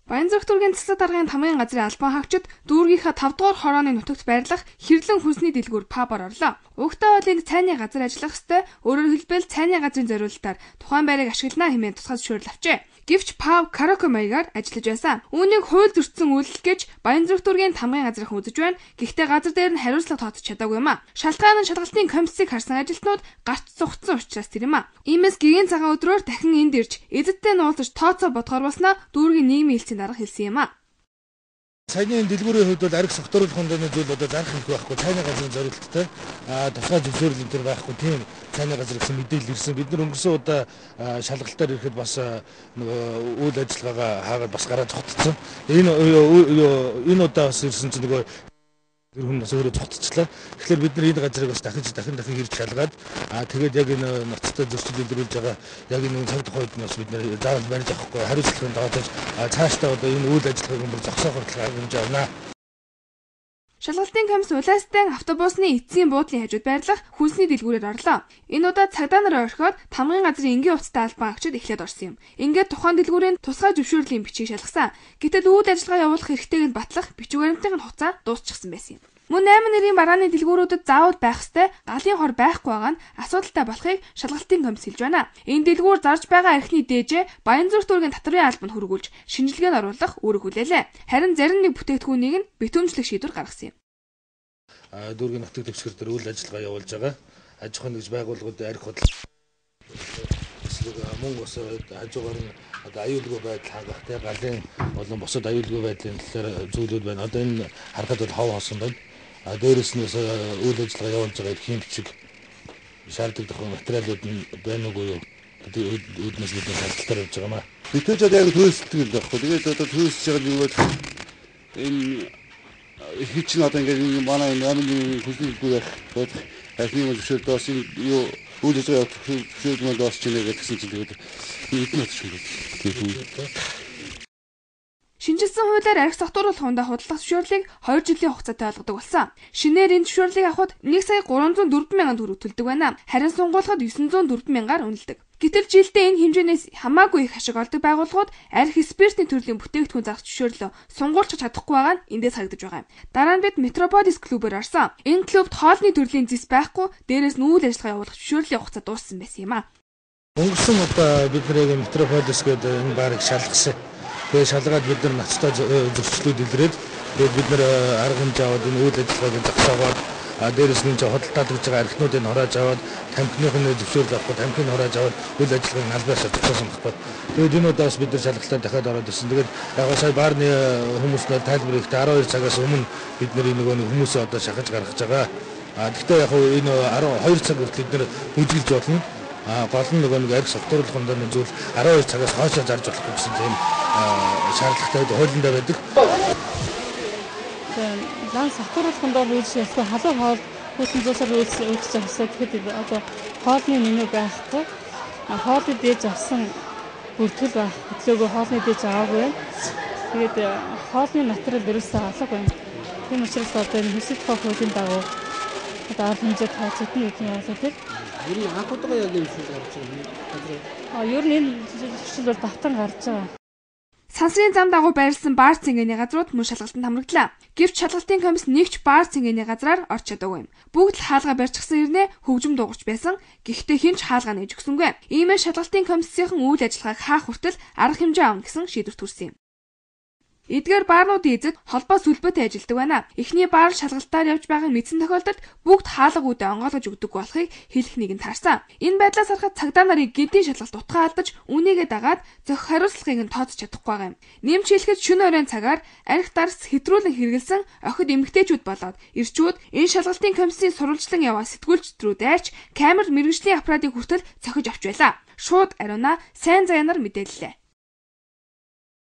Баянзүрх дүүргийн цэцэг даргын тамгын газрын албан хаагчид дүүргийнхаа 5 дугаар хорооны нутагт байрлах хэрлэн хүнсний дэлгүүр пабаар орлоо. Угтаа бодлын цайны газар ажиллах ёстой. Өөрөөр хэлбэл цайны газрын зориулалтаар тухайн байрыг ашиглана хэмээн тусгай зөвшөөрөл авчээ. Гэвч паб караоке маягаар ажиллаж байсан. Үүнийг хууль зөрчсөн үйлдэл гэж Баянзүрх дүүргийн тамгын газрын үзэж байна. Гэхдээ газар дээр нь хариуцлага тооцож чадаагүй юм а. Шалтгаан нь шалгалтын комиссийг харсан ажилтнууд гарч цугцсан учраас тэр юм а. Иймээс гигийн цагаан өдрөөр дахин энд ирж эзэдтэй нуулзаж тооцоо бодохоор болсноо дүүргийн нийгмийн хэлцээний дарга хэлсэн юм а. Цайны дэлгүүрийн хувьд бол арх согтруулах хондооны зүйл одоо зарах их байхгүй. Цайны газрын зорилттой тусгай зөвшөөрөл энэ байхгүй. Тийм цайны газар гэсэн мэдээлэл ирсэн. Бид нар өнгөрсөн удаа шалгалтаар ирэхэд бас нөгөө үйл ажиллагаагаа хаагаад бас гараад зогтцсон. Энэ удаа бас ирсэн чинь нөгөө хүн бас өөрөө зогтцлаа. Тэгэхээр бид нар энэ газрыг бас дахин ирж шалгаад тэгээд яг энэ ноцтой зөрчил илрүүлж байгаа яг энэ цаг тухайд нь бас бид нар заавал барьж авахгүй хариуцлагын доотож цаашдаа одоо энэ үйл ажиллагааг бүр зогсоох хүртэл хэмжиж авнаа. Шалгалтын комисс улаастайн автобусны эцсийн буудлын хажууд байрлах хүнсний дэлгүүрээр орлоо. Энэ удаа цагдаа нар орхиод тамгын газрын энгийн хувцастай албан хаагчид эхлээд орсон юм. Ингээд тухайн дэлгүүрийн тусгай зөвшөөрлийн бичиг шалгасан. Гэтэл үйл ажиллагаа явуулах хэрэгтэйг нь батлах бичиг баримтын хугацаа дуусчихсан байсан юм. Мөн 8 нэрийн барааны дэлгүүрүүдэд заавал байх ёстой галын хор байхгүй байгаа нь асуудалтай болохыг шалгалтын комисс хэлж байна. Энэ дэлгүүр зарж байгаа архины дээжээ Баянзүрх дүүргийн татварын албанд хөргүүлж шинжилгээнд оруулах үүрэг хүлээлээ. Харин зарим нэг бүтээгдэхүүнийг нь битүүмжлэх шийдвэр гаргасан юм. Дүүргийн нутаг дэвсгэр дээр үйл ажиллагаа явуулж байгаа аж ахуйн нэгж байгууллагууд арх худал мөн бас хажуугаар нь одоо аюулгүй байдал хангахтай галын болон бусад аюулгүй байдлын талаар зүйлүүд байна. Одоо энэ харахад бол хов хоосон байна. Дээрээс нь үйл ажиллагаа явуулж байгаа эрхийн бичиг шаардлагатай материалууд нь байна уугүй юу? Үүднээс бид шалтгаалтаар явж байгаа маа. Битгэж одоо яг төлөвлөлтөд байхгүй. Тэгээд одоо төлөвлөж байгаа юм бол энэ их чинь одоо ингээд манай намын хүсэлгүй байх архины зөвшөөрөл доос юу үйл ажиллагаа зөвшөөрөл доос чинь гэсэн чинь тэгээд эдгээр утгатай. Шинжилсэн хуулиар арх согтууруулах хундаа худалдах зөвшөөрлийг 2 жилийн хугацаатай болгодог болсон. Шинээр энэ зөвшөөрлийг авахд 1,304,000 төгрөг төлдөг байна. Харин сунгуулахад 904,000-аар үнэлдэг. Гэтэл жилдээ энэ хэмжээнээс хамаагүй их ашиг олдог байгууллагууд арх спиртний төрлийн бүтээгдэхүүн зарах зөвшөөрлөө сунгуулж чадахгүй байгаа нь эндээс харагдаж байгаа юм. Дараа нь бид Метрополис клубээр орсон. Энэ клубт хоолны төрлийн зис байхгүй, дээрээс нь үйл ажиллагаа явуулах зөвшөөрлийн хугацаа дууссан байсан юм а. Өнгөрсөн удаа бид нарыг Метрополис гэдэг энэ баарыг шалгасан. Тэгээд шалгаад бид нар ноцтой зөрчлүүд илрээд тэгээд бид нар арга хэмжээ аваад энэ үйл ажиллагааг зогсоогоод дээрээс нь худалдаад гэж байгаа архинуудыг хороож аваад тамхиныхны зөвшөөрөл авах, тамхиныг хороож аваад үйл ажиллагааг албаасаа зогсоосон багтаа. Тэгээд энэ удаас бид нар шалгалтаар дахиад ороод ирсэн. Тэгээд яг сая баарны хүмүүстээр тайлбар хийхдээ 12 цагаас өмнө бид нар нөгөө хүмүүсээ одоо шахаж гаргаж байгаа. Гэхдээ яг энэ 12 цаг хүртэл бид нар бүжиглж болно. Гол нь нөгөө нэг арх согтууруулах хондооны зүйл 12 цагаас хойшоо зарж болохгүй гэсэн тийм шаардлагатай хуулиндаа байдаг. Лан согтууруулах хондоор үйлчлэх халуун хоол хүссэн зүйлсээр үйлчлэж байгаа. Тэгэхэд одоо хоолны меню байхгүй. Хоолны дээж авсан бүртгэл байх. Хөтлөөгөө хоолны дээж аваагүй байна. Тэгээд хоолны материал ерөөсөө алга байна. Тийм учраас одоо энэ хүсэлт хуулийн дагуу одоо арга хэмжээ тооцогдно гэж юм байна тийм. Ер нь анх удаа яг юм шиг гарч байгаа юм. Ер нь энэ зөвшөөрөл бол давтан гарч байгаа. Сансрын зам дагуу байрласан баар цэнгэний газрууд мөн шалгалтанд хамраглаа. Гэвч шалгалтын комисс нэгч баар цэнгэний газраар орч чадаагүй юм. Бүгд л хаалга барьчихсан ирнэ хөгжим дуугарч байсан. Гэхдээ хинч хаалга нээж өгсөнгүй. Иймээс шалгалтын комиссийн үйл ажиллагааг хаах хүртэл арга хэмжээ авна гэсэн шийдвэр төрсөн юм. Эдгээр баарнуудын эзэд холбоо сүлбөтэй ажилдаг байна. Эхний баар шалгалтаар явж байгааг мэдсэн тохиолдолд бүгд хаалга үүдээ онгойлгож өгдөг болохыг хэлэх нэгэн таарсан. Энэ байдлаас харахад цагдаа нарын гидийн шалгалт утгаа алдаж үнийгээ дагаад зохих хариуцлагыг нь тооцож чадахгүй байгаа юм. Нэмж хэлэхэд шөнө оройн цагаар арх дарс хэтрүүлэн хэрэгэлсэн охид эмэгтэйчүүд болоод ирчүүд энэ шалгалтын комиссийн сурвалжлан яваа сэтгүүлчд рүү дайрч камер мэргэжлийн аппаратыг хүртэл цохиж авч байлаа. Шууд ариуна сайн зайнаар мэдээллээ.